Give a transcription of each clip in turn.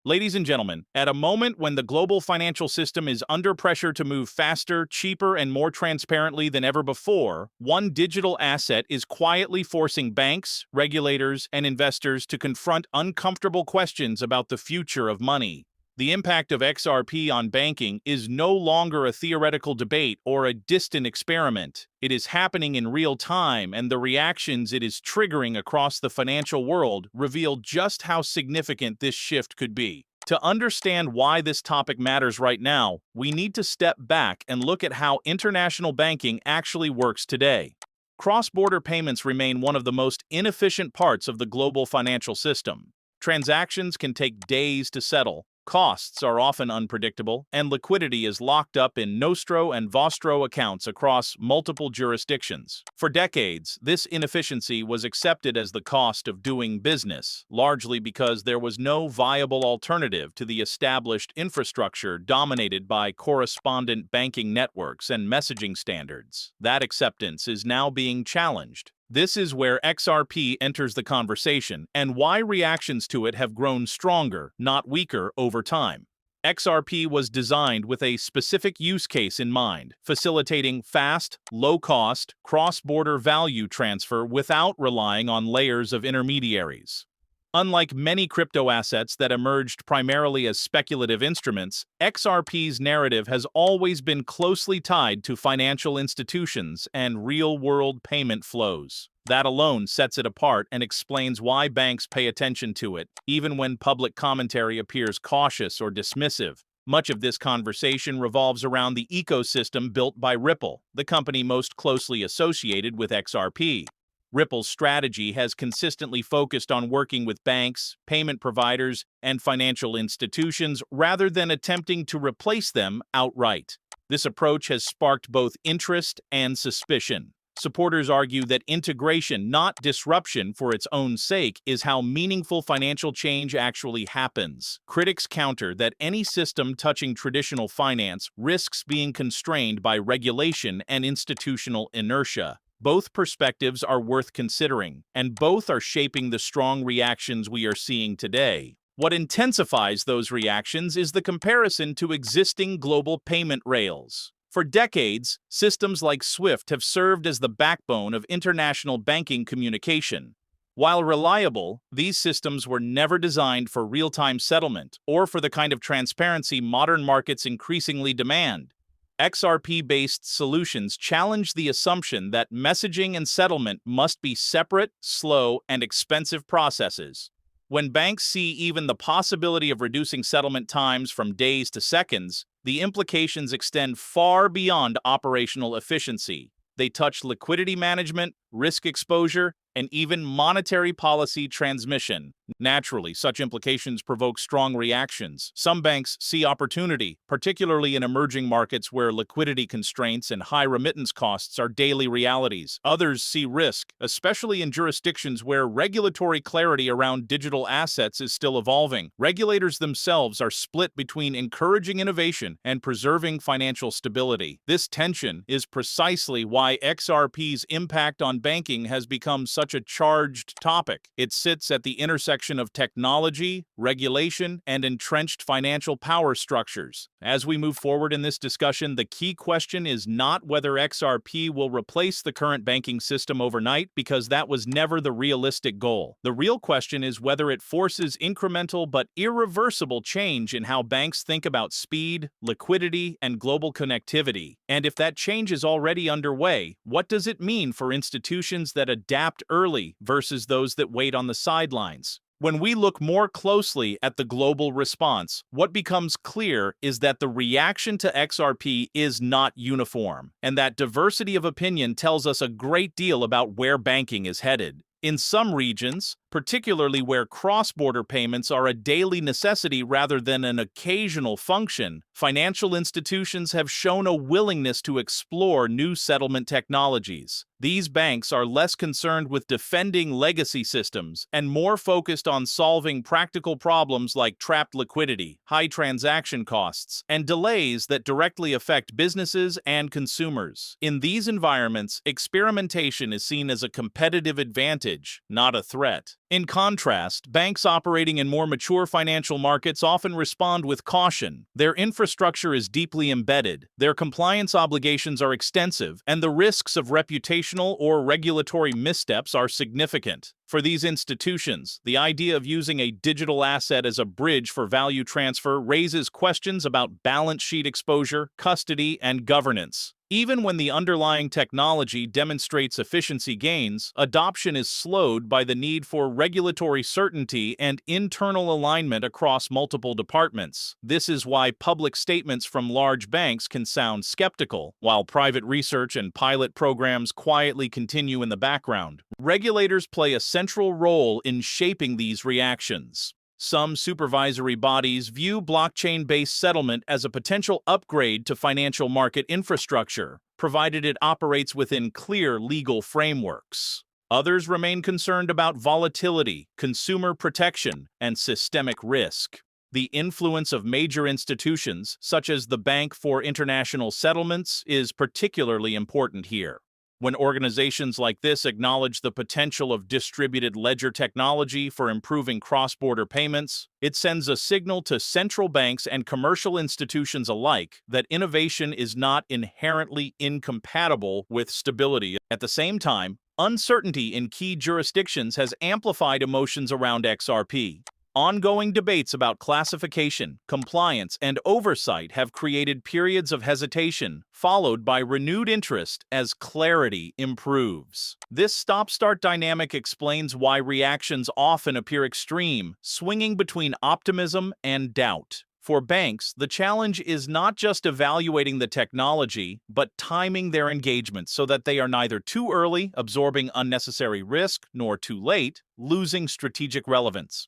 Ladies and gentlemen, at a moment when the global financial system is under pressure to move faster, cheaper, and more transparently than ever before, one digital asset is quietly forcing banks, regulators, and investors to confront uncomfortable questions about the future of money. The impact of XRP on banking is no longer a theoretical debate or a distant experiment. It is happening in real time, and the reactions it is triggering across the financial world reveal just how significant this shift could be. To understand why this topic matters right now, we need to step back and look at how international banking actually works today. Cross-border payments remain one of the most inefficient parts of the global financial system. Transactions can take days to settle. Costs are often unpredictable, and liquidity is locked up in nostro and vostro accounts across multiple jurisdictions. For decades, this inefficiency was accepted as the cost of doing business, largely because there was no viable alternative to the established infrastructure dominated by correspondent banking networks and messaging standards. That acceptance is now being challenged. This is where XRP enters the conversation and why reactions to it have grown stronger, not weaker, over time. XRP was designed with a specific use case in mind, facilitating fast, low-cost, cross-border value transfer without relying on layers of intermediaries. Unlike many crypto assets that emerged primarily as speculative instruments, XRP's narrative has always been closely tied to financial institutions and real-world payment flows. That alone sets it apart and explains why banks pay attention to it, even when public commentary appears cautious or dismissive. Much of this conversation revolves around the ecosystem built by Ripple, the company most closely associated with XRP. Ripple's strategy has consistently focused on working with banks, payment providers, and financial institutions rather than attempting to replace them outright. This approach has sparked both interest and suspicion. Supporters argue that integration, not disruption for its own sake, is how meaningful financial change actually happens. Critics counter that any system touching traditional finance risks being constrained by regulation and institutional inertia. Both perspectives are worth considering, and both are shaping the strong reactions we are seeing today. What intensifies those reactions is the comparison to existing global payment rails. For decades, systems like SWIFT have served as the backbone of international banking communication. While reliable, these systems were never designed for real-time settlement or for the kind of transparency modern markets increasingly demand. XRP-based solutions challenge the assumption that messaging and settlement must be separate, slow, and expensive processes. When banks see even the possibility of reducing settlement times from days to seconds, the implications extend far beyond operational efficiency. They touch liquidity management, risk exposure, and even monetary policy transmission. Naturally, such implications provoke strong reactions. Some banks see opportunity, particularly in emerging markets where liquidity constraints and high remittance costs are daily realities. Others see risk, especially in jurisdictions where regulatory clarity around digital assets is still evolving. Regulators themselves are split between encouraging innovation and preserving financial stability. This tension is precisely why XRP's impact on banking has become such a charged topic. It sits at the intersection of technology, regulation, and entrenched financial power structures. As we move forward in this discussion, the key question is not whether XRP will replace the current banking system overnight, because that was never the realistic goal. The real question is whether it forces incremental but irreversible change in how banks think about speed, liquidity, and global connectivity. And if that change is already underway, what does it mean for institutions that adapt early versus those that wait on the sidelines? When we look more closely at the global response, what becomes clear is that the reaction to XRP is not uniform, and that diversity of opinion tells us a great deal about where banking is headed. In some regions, particularly where cross-border payments are a daily necessity rather than an occasional function, financial institutions have shown a willingness to explore new settlement technologies. These banks are less concerned with defending legacy systems and more focused on solving practical problems like trapped liquidity, high transaction costs, and delays that directly affect businesses and consumers. In these environments, experimentation is seen as a competitive advantage, not a threat. In contrast, banks operating in more mature financial markets often respond with caution. Their infrastructure is deeply embedded, their compliance obligations are extensive, and the risks of reputational or regulatory missteps are significant. For these institutions, the idea of using a digital asset as a bridge for value transfer raises questions about balance sheet exposure, custody, and governance. Even when the underlying technology demonstrates efficiency gains, adoption is slowed by the need for regulatory certainty and internal alignment across multiple departments. This is why public statements from large banks can sound skeptical, while private research and pilot programs quietly continue in the background. Regulators play a central role in shaping these reactions. Some supervisory bodies view blockchain-based settlement as a potential upgrade to financial market infrastructure, provided it operates within clear legal frameworks. Others remain concerned about volatility, consumer protection, and systemic risk. The influence of major institutions, such as the Bank for International Settlements, is particularly important here. When organizations like this acknowledge the potential of distributed ledger technology for improving cross-border payments, it sends a signal to central banks and commercial institutions alike that innovation is not inherently incompatible with stability. At the same time, uncertainty in key jurisdictions has amplified emotions around XRP. Ongoing debates about classification, compliance, and oversight have created periods of hesitation, followed by renewed interest as clarity improves. This stop-start dynamic explains why reactions often appear extreme, swinging between optimism and doubt. For banks, the challenge is not just evaluating the technology, but timing their engagement so that they are neither too early, absorbing unnecessary risk, nor too late, losing strategic relevance.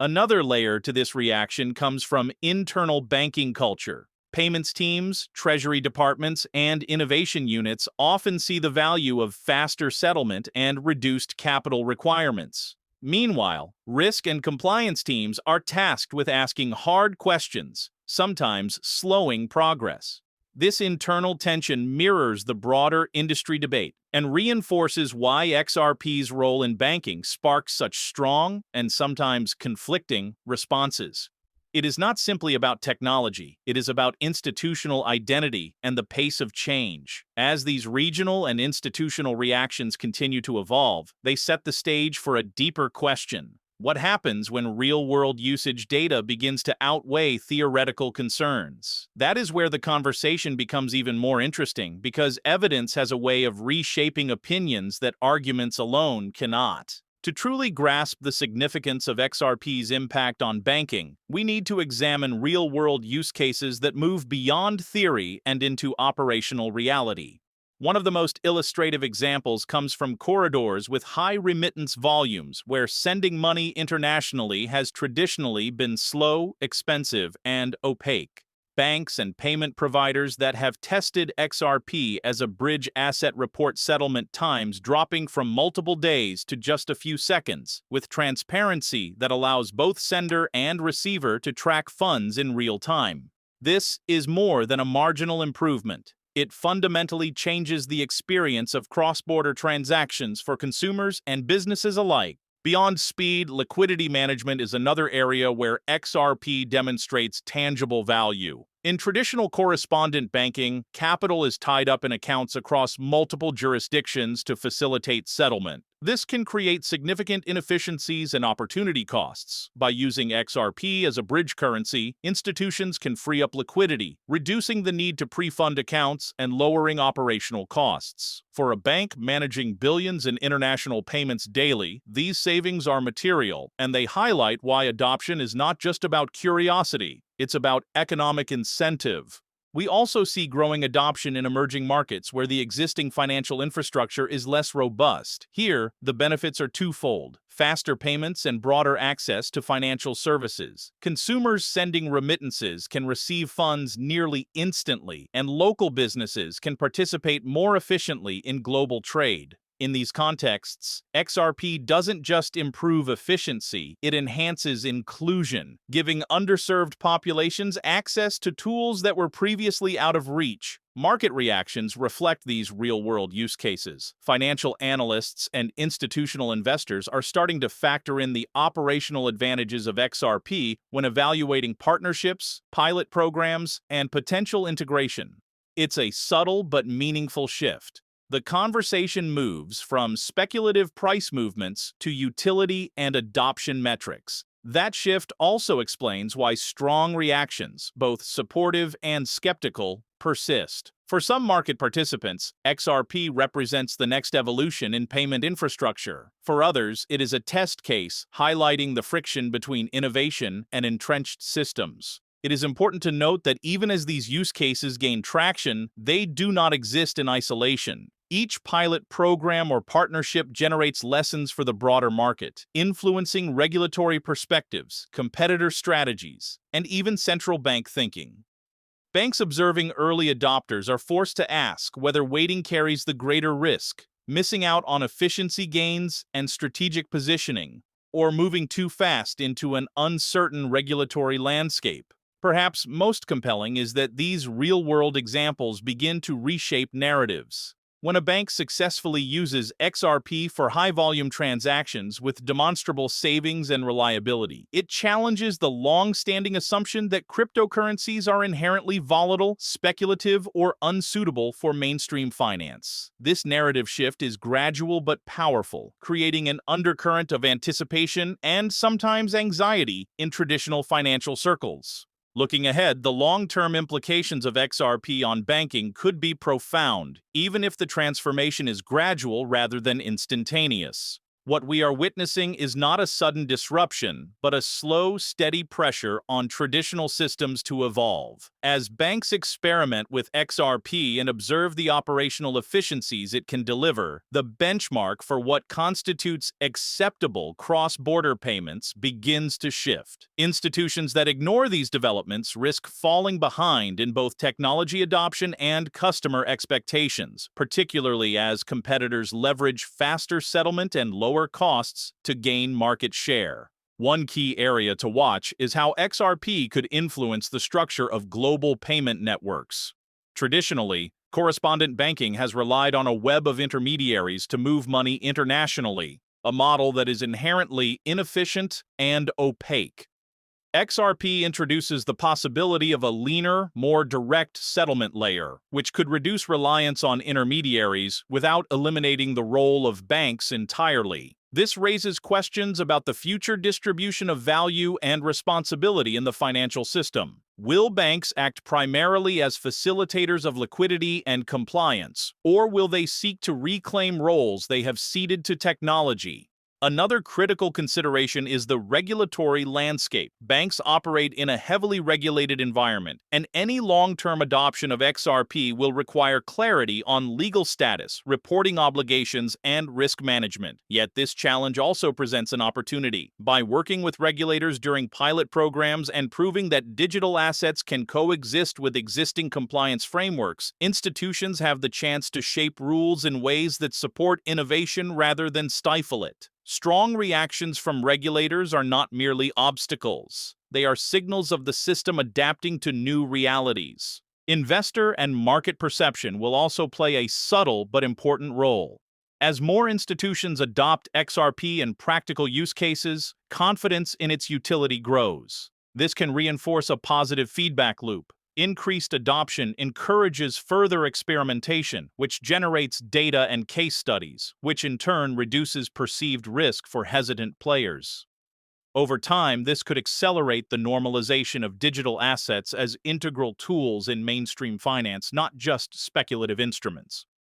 Another layer to this reaction comes from internal banking culture. Payments teams, treasury departments, and innovation units often see the value of faster settlement and reduced capital requirements. Meanwhile, risk and compliance teams are tasked with asking hard questions, sometimes slowing progress. This internal tension mirrors the broader industry debate and reinforces why XRP's role in banking sparks such strong and sometimes conflicting responses. It is not simply about technology, it is about institutional identity and the pace of change. As these regional and institutional reactions continue to evolve, they set the stage for a deeper question. What happens when real-world usage data begins to outweigh theoretical concerns? That is where the conversation becomes even more interesting, because evidence has a way of reshaping opinions that arguments alone cannot. To truly grasp the significance of XRP's impact on banking, we need to examine real-world use cases that move beyond theory and into operational reality. One of the most illustrative examples comes from corridors with high remittance volumes, where sending money internationally has traditionally been slow, expensive, and opaque. Banks and payment providers that have tested XRP as a bridge asset report settlement times dropping from multiple days to just a few seconds, with transparency that allows both sender and receiver to track funds in real time. This is more than a marginal improvement. It fundamentally changes the experience of cross-border transactions for consumers and businesses alike. Beyond speed, liquidity management is another area where XRP demonstrates tangible value. In traditional correspondent banking, capital is tied up in accounts across multiple jurisdictions to facilitate settlement. This can create significant inefficiencies and opportunity costs. By using XRP as a bridge currency, institutions can free up liquidity, reducing the need to pre-fund accounts and lowering operational costs. For a bank managing billions in international payments daily, these savings are material, and they highlight why adoption is not just about curiosity. It's about economic incentive. We also see growing adoption in emerging markets where the existing financial infrastructure is less robust. Here, the benefits are twofold: faster payments and broader access to financial services. Consumers sending remittances can receive funds nearly instantly, and local businesses can participate more efficiently in global trade. In these contexts, XRP doesn't just improve efficiency, it enhances inclusion, giving underserved populations access to tools that were previously out of reach. Market reactions reflect these real-world use cases. Financial analysts and institutional investors are starting to factor in the operational advantages of XRP when evaluating partnerships, pilot programs, and potential integration. It's a subtle but meaningful shift. The conversation moves from speculative price movements to utility and adoption metrics. That shift also explains why strong reactions, both supportive and skeptical, persist. For some market participants, XRP represents the next evolution in payment infrastructure. For others, it is a test case highlighting the friction between innovation and entrenched systems. It is important to note that even as these use cases gain traction, they do not exist in isolation. Each pilot program or partnership generates lessons for the broader market, influencing regulatory perspectives, competitor strategies, and even central bank thinking. Banks observing early adopters are forced to ask whether waiting carries the greater risk, missing out on efficiency gains and strategic positioning, or moving too fast into an uncertain regulatory landscape. Perhaps most compelling is that these real-world examples begin to reshape narratives. When a bank successfully uses XRP for high-volume transactions with demonstrable savings and reliability, it challenges the long-standing assumption that cryptocurrencies are inherently volatile, speculative, or unsuitable for mainstream finance. This narrative shift is gradual but powerful, creating an undercurrent of anticipation and sometimes anxiety in traditional financial circles. Looking ahead, the long-term implications of XRP on banking could be profound, even if the transformation is gradual rather than instantaneous. What we are witnessing is not a sudden disruption, but a slow, steady pressure on traditional systems to evolve. As banks experiment with XRP and observe the operational efficiencies it can deliver, the benchmark for what constitutes acceptable cross-border payments begins to shift. Institutions that ignore these developments risk falling behind in both technology adoption and customer expectations, particularly as competitors leverage faster settlement and lower costs to gain market share. One key area to watch is how XRP could influence the structure of global payment networks. Traditionally, correspondent banking has relied on a web of intermediaries to move money internationally, a model that is inherently inefficient and opaque. XRP introduces the possibility of a leaner, more direct settlement layer, which could reduce reliance on intermediaries without eliminating the role of banks entirely. This raises questions about the future distribution of value and responsibility in the financial system. Will banks act primarily as facilitators of liquidity and compliance, or will they seek to reclaim roles they have ceded to technology? Another critical consideration is the regulatory landscape. Banks operate in a heavily regulated environment, and any long-term adoption of XRP will require clarity on legal status, reporting obligations, and risk management. Yet this challenge also presents an opportunity. By working with regulators during pilot programs and proving that digital assets can coexist with existing compliance frameworks, institutions have the chance to shape rules in ways that support innovation rather than stifle it. Strong reactions from regulators are not merely obstacles. They are signals of the system adapting to new realities. Investor and market perception will also play a subtle but important role. As more institutions adopt XRP in practical use cases, confidence in its utility grows. This can reinforce a positive feedback loop. Increased adoption encourages further experimentation, which generates data and case studies, which in turn reduces perceived risk for hesitant players. Over time, this could accelerate the normalization of digital assets as integral tools in mainstream finance, not just speculative instruments.